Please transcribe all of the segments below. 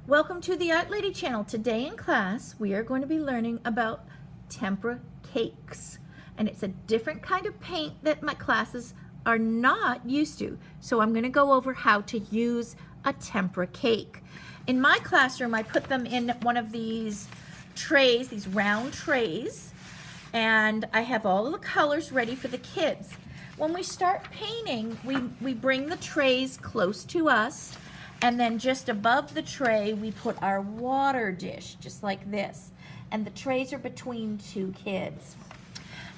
Welcome to the Art Lady channel. Today in class we are going to be learning about Tempera Cakes, and it's a different kind of paint that my classes are not used to. So I'm going to go over how to use a tempera cake. In my classroom I put them in one of these trays, these round trays, and I have all of the colors ready for the kids. When we start painting, we bring the trays close to us, and then just above the tray we put our water dish, just like this. And the trays are between two kids.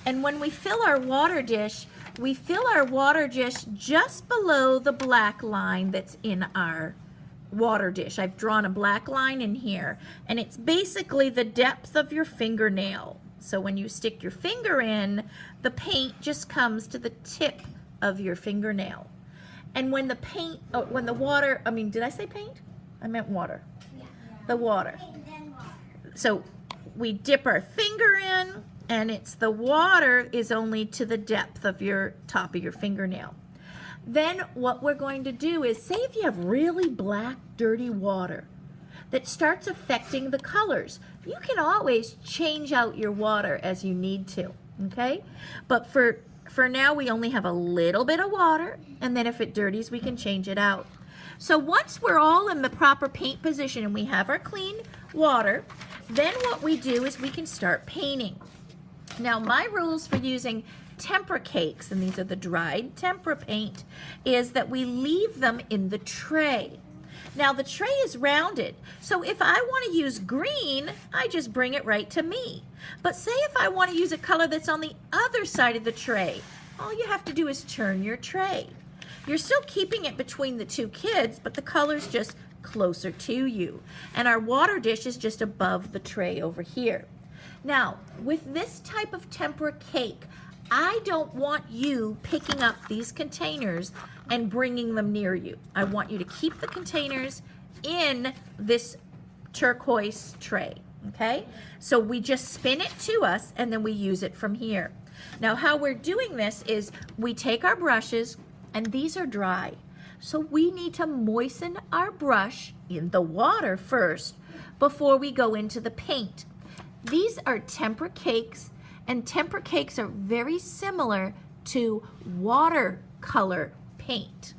And when we fill our water dish, we fill our water dish just below the black line that's in our water dish. I've drawn a black line in here, and it's basically the depth of your fingernail. So when you stick your finger in, the paint just comes to the tip of your fingernail. And when the paint, when the water, did I say paint? I meant water. Yeah. The water. So we dip our finger in, and it's the water is only to the depth of your top of your fingernail. Then what we're going to do is, say if you have really black, dirty water that starts affecting the colors, you can always change out your water as you need to, okay? But for now, we only have a little bit of water, and then if it dirties, we can change it out. So once we're all in the proper paint position and we have our clean water, then what we do is we can start painting. Now, my rules for using tempera cakes, and these are the dried tempera paint, is that we leave them in the tray. Now, the tray is rounded, so if I want to use green, I just bring it right to me. But say if I want to use a color that's on the other side of the tray, all you have to do is turn your tray. You're still keeping it between the two kids, but the color's just closer to you. And our water dish is just above the tray over here. Now, with this type of tempera cake, I don't want you picking up these containers and bringing them near you. I want you to keep the containers in this turquoise tray, okay? So we just spin it to us, and then we use it from here. Now, how we're doing this is we take our brushes, and these are dry. So we need to moisten our brush in the water first before we go into the paint. These are tempera cakes, and tempera cakes are very similar to watercolor paint.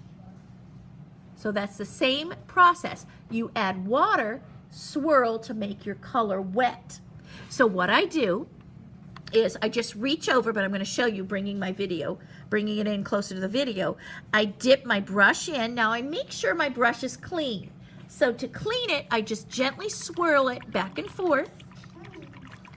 So that's the same process. You add water, swirl to make your color wet. So what I do is I just reach over, but I'm going to show you bringing it in closer to the video. I dip my brush in. Now I make sure my brush is clean. So to clean it, I just gently swirl it back and forth.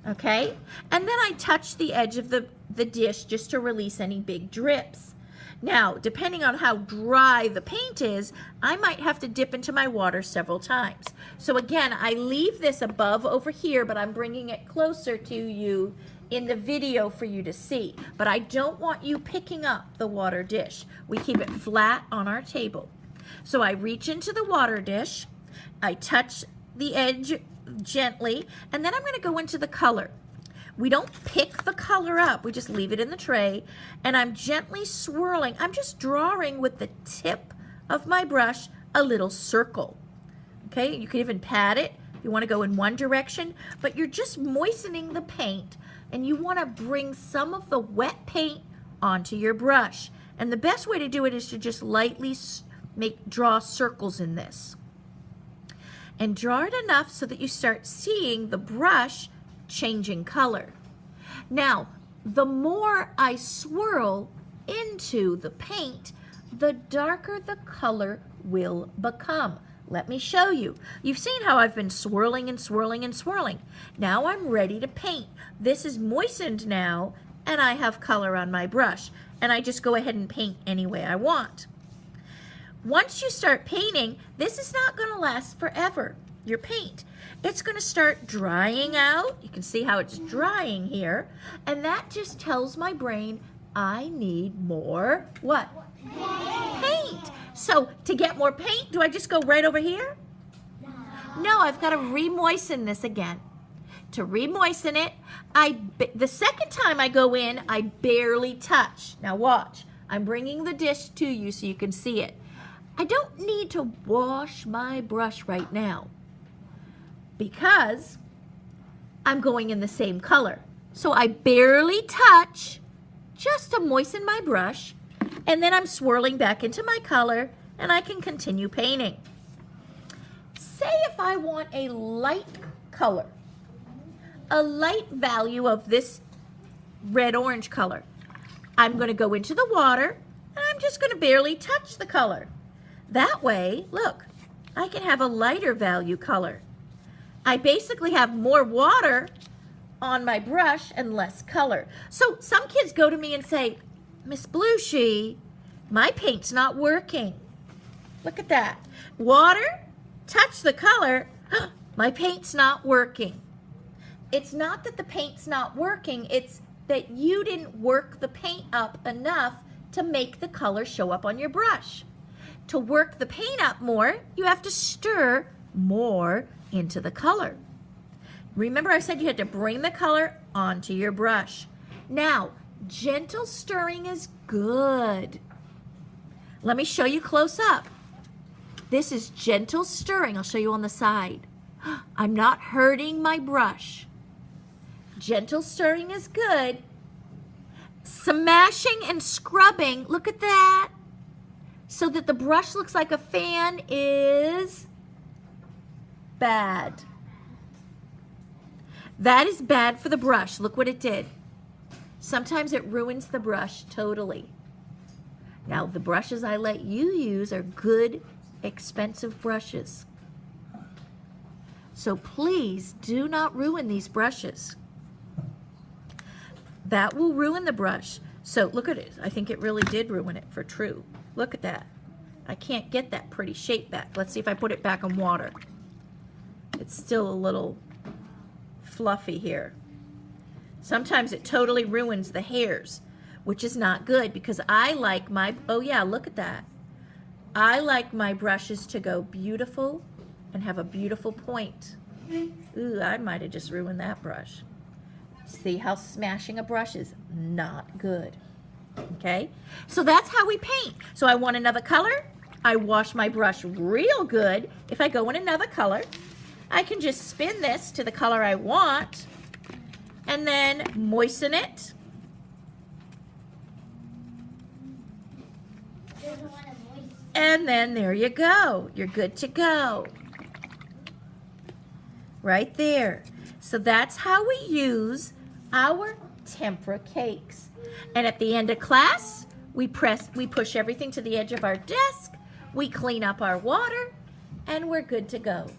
Okay, and then I touch the edge of the dish just to release any big drips. Now, depending on how dry the paint is, I might have to dip into my water several times. So again, I leave this above over here, but I'm bringing it closer to you in the video for you to see. But I don't want you picking up the water dish. We keep it flat on our table. So I reach into the water dish, I touch the edge gently, and then I'm going to go into the color. We don't pick the color up, we just leave it in the tray, and I'm gently swirling. I'm just drawing with the tip of my brush a little circle. Okay, you can even pat it. You want to go in one direction, but you're just moistening the paint, and you want to bring some of the wet paint onto your brush. And the best way to do it is to just lightly draw circles in this. And draw it enough so that you start seeing the brush changing color. Now, the more I swirl into the paint, the darker the color will become. Let me show you. You've seen how I've been swirling and swirling and swirling. Now I'm ready to paint. This is moistened now, and I have color on my brush. And I just go ahead and paint any way I want. Once you start painting, this is not going to last forever, your paint. It's going to start drying out. You can see how it's drying here. And that just tells my brain I need more, what? Paint. So to get more paint, do I just go right over here? No, I've got to re-moisten this again. To re-moisten it, the second time I go in, I barely touch. Now watch. I'm bringing the dish to you so you can see it. I don't need to wash my brush right now. because I'm going in the same color. So I barely touch just to moisten my brush, and then I'm swirling back into my color, and I can continue painting. Say if I want a light color, a light value of this red-orange color, I'm going to go into the water, and I'm just going to barely touch the color. That way, look, I can have a lighter value color. I basically have more water on my brush and less color. So some kids go to me and say, Miss Blueshie, my paint's not working. Look at that. Water, touch the color, my paint's not working. It's not that the paint's not working, it's that you didn't work the paint up enough to make the color show up on your brush. To work the paint up more, you have to stir more into the color. Remember I said you had to bring the color onto your brush. Now, gentle stirring is good. Let me show you close up. This is gentle stirring. I'll show you on the side. I'm not hurting my brush. Gentle stirring is good. Smashing and scrubbing, look at that, so that the brush looks like a fan is bad. That is bad for the brush. Look what it did. Sometimes it ruins the brush totally. Now, the brushes I let you use are good, expensive brushes. So please do not ruin these brushes. That will ruin the brush. So look at it. I think it really did ruin it for true. Look at that. I can't get that pretty shape back. Let's see if I put it back in water. It's still a little fluffy here. Sometimes it totally ruins the hairs, which is not good because I like my, oh yeah, look at that. I like my brushes to go beautiful and have a beautiful point. Ooh, I might have just ruined that brush. See how smashing a brush is not good. Okay, so that's how we paint. So I want another color. I wash my brush real good. If I go in another color, I can just spin this to the color I want and then moisten it. And then there you go. You're good to go. Right there. So that's how we use our tempera cakes. And at the end of class, we push everything to the edge of our desk, we clean up our water, and we're good to go.